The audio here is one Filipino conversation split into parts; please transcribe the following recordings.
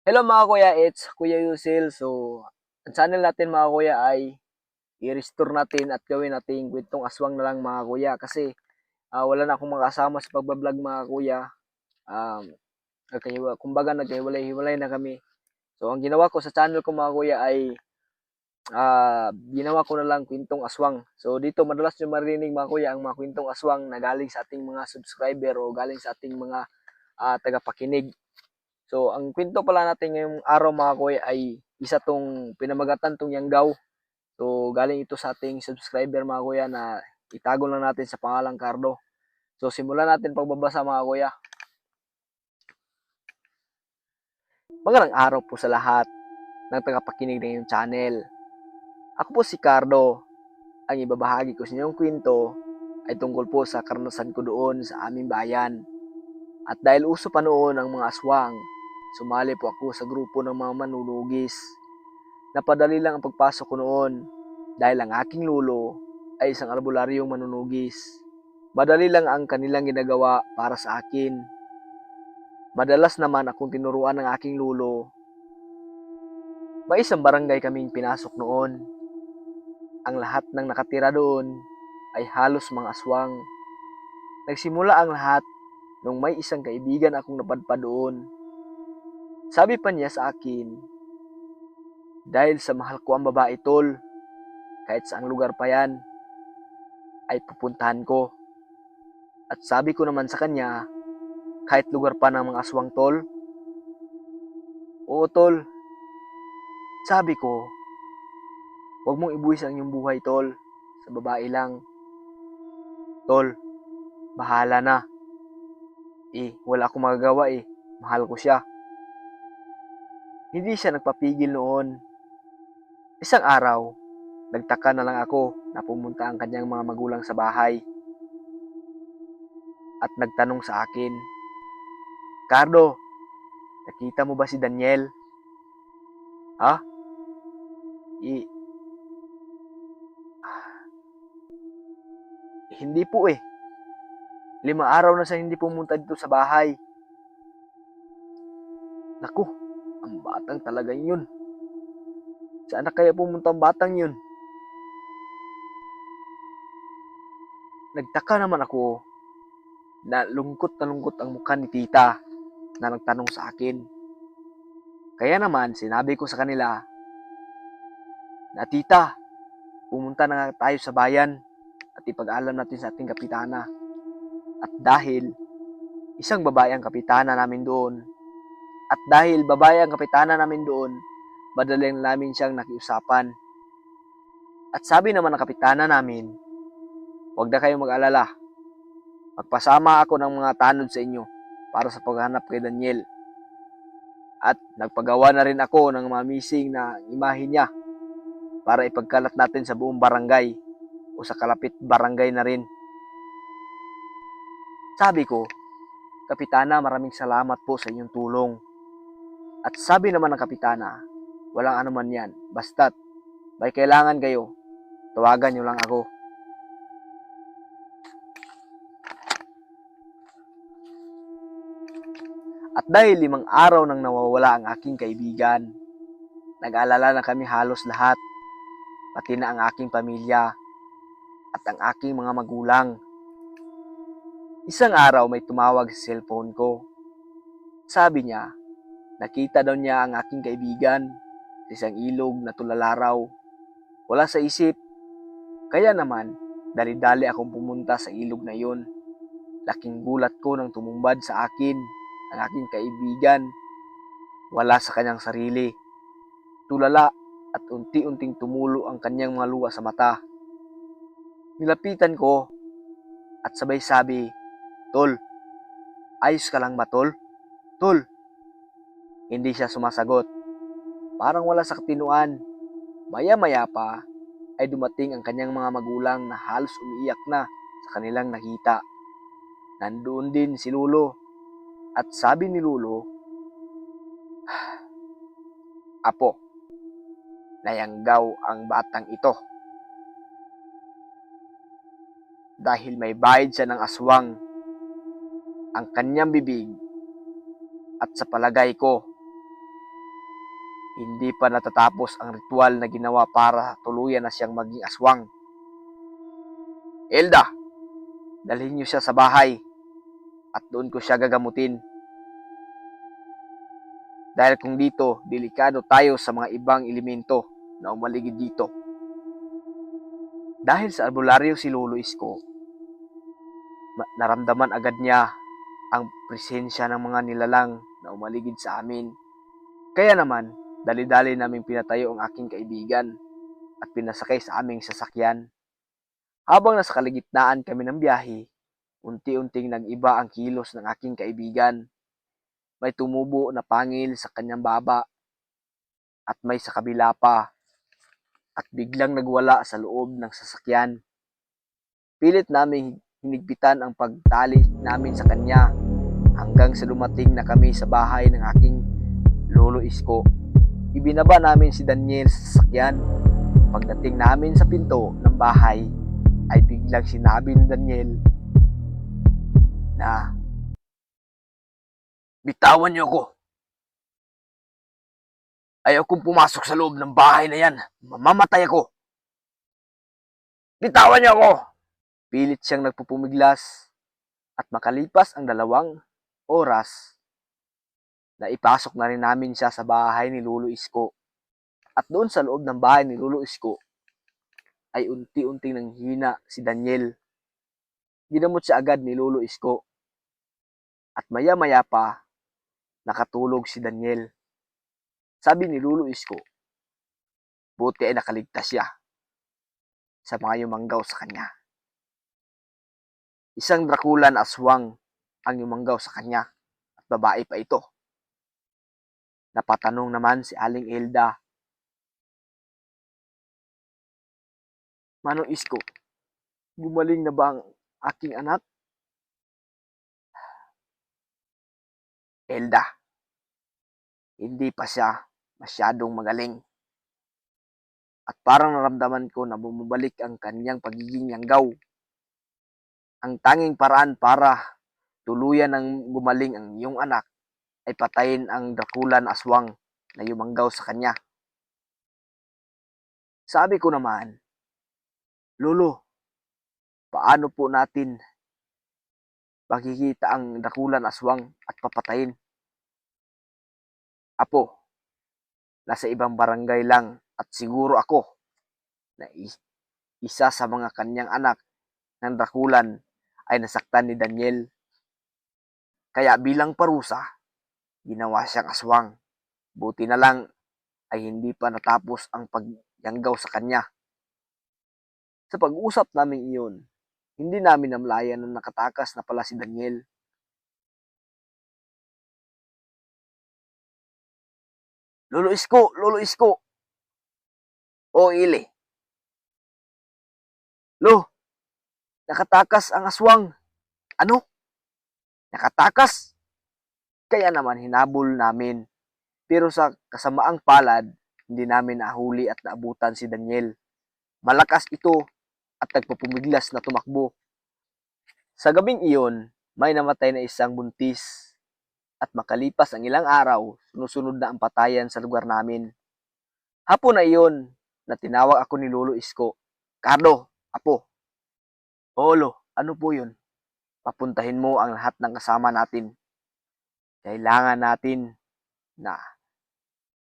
Hello mga kuya, it's Kuya Yusil. So, ang channel natin mga kuya ay i-restore natin at gawin nating kwentong aswang na lang mga kuya. Kasi wala na akong makasama sa pagbablog mga kuya. Um, kumbaga naghiwalay-hiwalay na kami. So, ang ginawa ko sa channel ko mga kuya ay ginawa ko na lang kwentong aswang. So, dito madalas nyo marinig mga kuya ang mga kwentong aswang na galing sa ating mga subscriber o galing sa ating mga tagapakinig. So, ang kwento pala natin ngayong araw mga kuya ay isa tong pinamagatan tong Yanggaw. So, galing ito sa ating subscriber mga kuya na itago lang natin sa pangalang Cardo. So, simulan natin pagbabasa mga kuya. Magandang araw po sa lahat ng tagapakinig ng iyong channel. Ako po si Cardo. Ang ibabahagi ko sa inyong kwento ay tungkol po sa karanasan ko doon sa aming bayan. At dahil uso pa noon ang mga aswang, sumali po ako sa grupo ng mga manunugis. Napadali lang ang pagpasok ko noon dahil ang aking lolo ay isang albularyong manunugis. Madali lang ang kanilang ginagawa para sa akin. Madalas naman akong tinuruan ng aking lolo. May isang barangay kaming pinasok noon. Ang lahat ng nakatira doon ay halos mga aswang. Nagsimula ang lahat nung may isang kaibigan akong napadpad doon. Sabi pa niya sa akin, dahil sa mahal ko ang babae tol, kahit saang lugar pa yan, ay pupuntahan ko. At sabi ko naman sa kanya, kahit lugar pa ng mga aswang tol, oo tol, sabi ko, huwag mong ibuwis ang iyong buhay tol, sa babae lang. Tol, bahala na. Wala akong magagawa mahal ko siya. Hindi siya nagpapigil noon. Isang araw, nagtaka na lang ako na pumunta ang kanyang mga magulang sa bahay at nagtanong sa akin, Cardo, nakita mo ba si Daniel? Ha? I, Hindi po 5 araw na siya hindi pumunta dito sa bahay. Naku, ang batang talaga yun. Saan na kaya pumunta ang batang yun? Nagtaka naman ako na lungkot ang mukha ni tita na nagtanong sa akin. Kaya naman sinabi ko sa kanila na tita, pumunta na nga tayo sa bayan at ipag-alam natin sa ating kapitana. At dahil isang babae ang kapitana namin doon, at dahil babae ang kapitana namin doon, madaling namin siyang nakiusapan. At sabi naman ng kapitana namin, huwag na kayong mag-alala. Magpasama ako ng mga tanod sa inyo para sa paghanap kay Daniel. At nagpagawa na rin ako ng mga missing na imahe niya para ipagkalat natin sa buong barangay o sa kalapit barangay na rin. Sabi ko, Kapitana, maraming salamat po sa inyong tulong. At sabi naman ng kapitana, walang anuman yan. Basta't may kailangan kayo, tawagan nyo lang ako. At dahil 5 araw nang nawawala ang aking kaibigan, nag-alala na kami halos lahat, pati na ang aking pamilya at ang aking mga magulang. Isang araw may tumawag sa cellphone ko. Sabi niya, nakita daw niya ang aking kaibigan sa isang ilog na tulalaraw. Wala sa isip, kaya naman dali-dali akong pumunta sa ilog na yun. Laking gulat ko nang tumumbad sa akin ang aking kaibigan. Wala sa kanyang sarili. Tulala at unti-unting tumulo ang kanyang mga luha sa mata. Nilapitan ko at sabay sabi, Tol, ayos ka lang ba tol? Tol, hindi siya sumasagot. Parang wala sa katinuan. Maya-maya pa ay dumating ang kanyang mga magulang na halos umiiyak na sa kanilang nakita. Nandoon din si Lolo at sabi ni Lolo, Apo, nayanggaw ang batang ito dahil may bayad siya ng aswang ang kanyang bibig at sa palagay ko Hindi pa natatapos ang ritual na ginawa para tuluyan na siyang maging aswang. Elda, dalhin niyo siya sa bahay at doon ko siya gagamutin. Dahil kung dito, delikado tayo sa mga ibang elemento na umaligid dito. Dahil sa albularyo si Lolo Isko, naramdaman agad niya ang presensya ng mga nilalang na umaligid sa amin. Kaya naman, dali-dali naming pinatayo ang aking kaibigan at pinasakay sa aming sasakyan. Habang nasa kaligitnaan kami ng biyahe, unti-unting nag-iba ang kilos ng aking kaibigan. May tumubo na pangil sa kanyang baba at may sa kabila pa at biglang nagwala sa loob ng sasakyan. Pilit naming hinigpitan ang pagtali namin sa kanya hanggang sa dumating na kami sa bahay ng aking Lolo Isko. Ibinaba namin si Daniel sa sasakyan. Pagdating namin sa pinto ng bahay, ay biglang sinabi ni Daniel na, "Bitawan niyo ako. Ayaw kong pumasok sa loob ng bahay na yan. Mamamatay ako. Bitawan niyo ako!" Pilit siyang nagpupumiglas at makalipas ang 2 oras, na ipasok na rin namin siya sa bahay ni Lolo Isko. At doon sa loob ng bahay ni Lolo Isko ay unti-unting nanghina si Daniel. Ginamot siya agad ni Lolo Isko at maya-maya pa nakatulog si Daniel. Sabi ni Lolo Isko, buti ay nakaligtas siya sa mga yumanggaw sa kanya. Isang Draculan aswang ang yumanggaw sa kanya at babae pa ito. Napatanong naman si Aling Elda, "Manong Isko, gumaling na ba ang aking anak?" "Elda, hindi pa siya masyadong magaling. At parang naramdaman ko na bumabalik ang kanyang pagiging yanggaw. Ang tanging paraan para tuluyan ng gumaling ang iyong anak ay patayin ang Draculan aswang na yumanggaw sa kanya." Sabi ko naman, "Lolo, paano po natin makikita ang Draculan aswang at papatayin?" "Apo, nasa ibang barangay lang at siguro ako na isa sa mga kanyang anak ng Draculan ay nasaktan ni Daniel. Kaya bilang parusa, ginawa siyang aswang. Buti na lang ay hindi pa natapos ang pagyanggaw sa kanya." Sa pag-usap namin iyon, hindi namin namlayan na nakatakas na pala si Daniel. "Lolo Isko! Lolo Isko!" "O Ile." "Lo, nakatakas ang aswang." "Ano? Nakatakas?" Kaya naman hinabol namin. Pero sa kasamaang palad, hindi namin nahuli at naabutan si Daniel. Malakas ito at nagpapumiglas na tumakbo. Sa gabing iyon, may namatay na isang buntis at makalipas ang ilang araw, sunod-sunod na ang patayan sa lugar namin. Hapon na iyon na tinawag ako ni Lolo Isko. "Carlo, apo." "Oo, Lo, ano po yun?" "Papuntahin mo ang lahat ng kasama natin. Kailangan natin na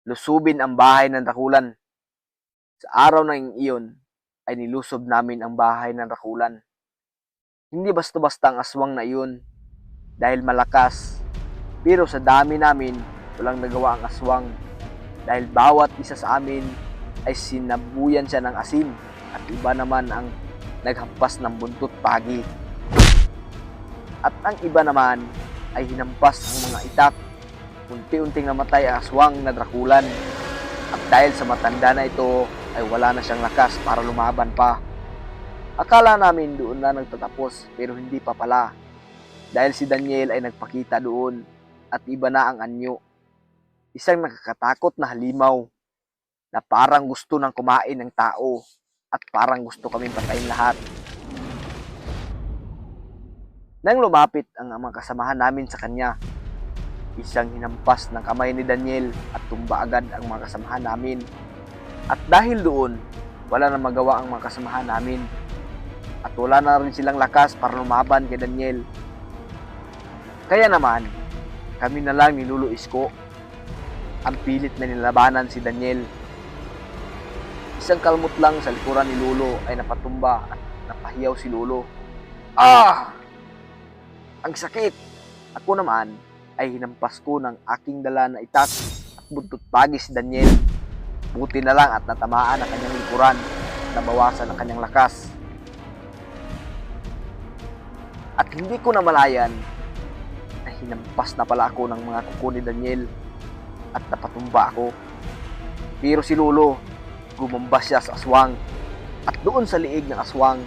lusubin ang bahay ng Draculan." Sa araw na iyon ay nilusob namin ang bahay ng Draculan. Hindi basta-basta ang aswang na iyon dahil malakas, pero sa dami namin, walang nagawa ang aswang dahil bawat isa sa amin ay sinabuyan siya ng asin at iba naman ang naghampas ng buntot pagi. At ang iba naman ay hinampas ang mga itak. Unti-unting namatay ang aswang na Draculan at dahil sa matanda na ito ay wala na siyang lakas para lumaban pa. Akala namin doon na nagtatapos pero hindi pa pala dahil si Daniel ay nagpakita doon at iba na ang anyo. Isang nakakatakot na halimaw na parang gusto nang kumain ng tao at parang gusto kaming patayin lahat. Nang lumapit ang mga kasamahan namin sa kanya, isang hinampas ng kamay ni Daniel at natumba agad ang mga kasamahan namin. At dahil doon, wala na magawa ang mga kasamahan namin. At wala na rin silang lakas para lumaban kay Daniel. Kaya naman, kami na lang ni Lolo Isko ang pilit na nilabanan si Daniel. Isang kalmot lang sa likuran ni Lolo ay napatumba at napahiyaw si Lolo. Ah! Ang sakit! Ako naman ay hinampas ko ng aking dala na itak at buntot pagi si Daniel. Buti na lang at natamaan ang kanyang likuran at nabawasan ang kanyang lakas. At hindi ko namalayan na hinampas na pala ako ng mga kuko ni Daniel at napatumba ako. Pero si Lolo, gumambas siya sa aswang at doon sa liig ng aswang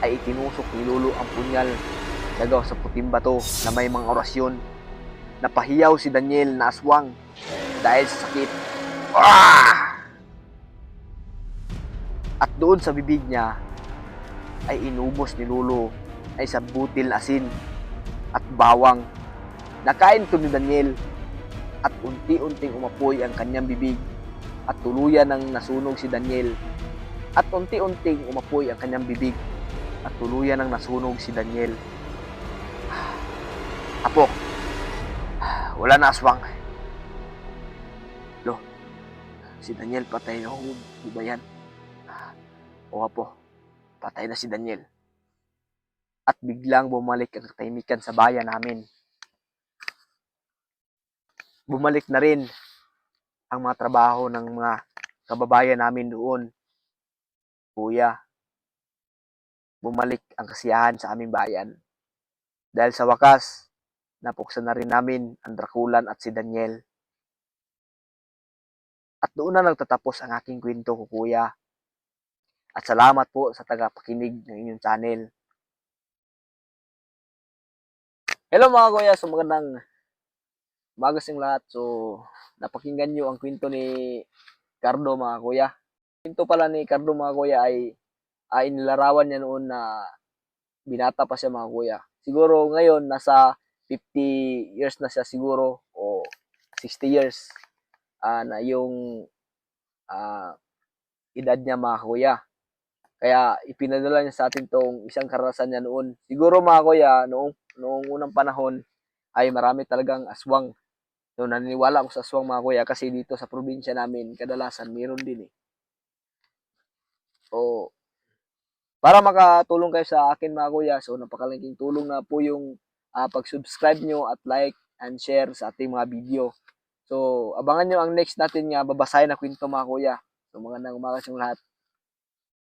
ay itinusok ni Lolo ang punyal na gawa sa puting bato na may mga orasyon. Napahiyaw si Daniel na aswang dahil sa sakit. Ah! At doon sa bibig niya ay inubos ni Lolo ay sa butil na asin at bawang. Nakain ito ni Daniel at unti-unting umapoy ang kanyang bibig at tuluyan nang nasunog si Daniel. At unti-unting umapoy ang kanyang bibig at tuluyan nang nasunog si Daniel. Apo, wala na aswang. Lo, si Daniel patay na ho, di ba yan? O apo, patay na si Daniel. At biglang bumalik ang katahimikan sa bayan namin. Bumalik na rin ang mga trabaho ng mga kababayan namin doon. Kuya, bumalik ang kasiyahan sa aming bayan. Dahil sa wakas, napuksan na rin namin ang Draculan at si Daniel. At doon na nagtatapos ang aking kwento ko, kuya. At salamat po sa tagapakinig ng inyong channel. Hello mga kuya, so magandang umaga sa lahat. So, napakinggan nyo ang kwento ni Cardo mga kuya. Kwento pala ni Cardo mga kuya ay inilarawan niya noon na binata pa siya mga kuya. Siguro ngayon nasa 50 years na siya siguro o 60 years na yung edad niya mga kuya. Kaya ipinadala niya sa atin tong isang karanasan niya noon. Siguro mga kuya, noong unang panahon ay marami talagang aswang. So naniniwala ako sa aswang mga kuya kasi dito sa probinsya namin kadalasan meron din eh. So para makatulong kayo sa akin mga kuya, so napakalaking tulong na po yung pag-subscribe nyo at like and share sa ating mga video. So abangan nyo ang next natin nga babasahin na kwento mga kuya. So magandang umaga sa lahat.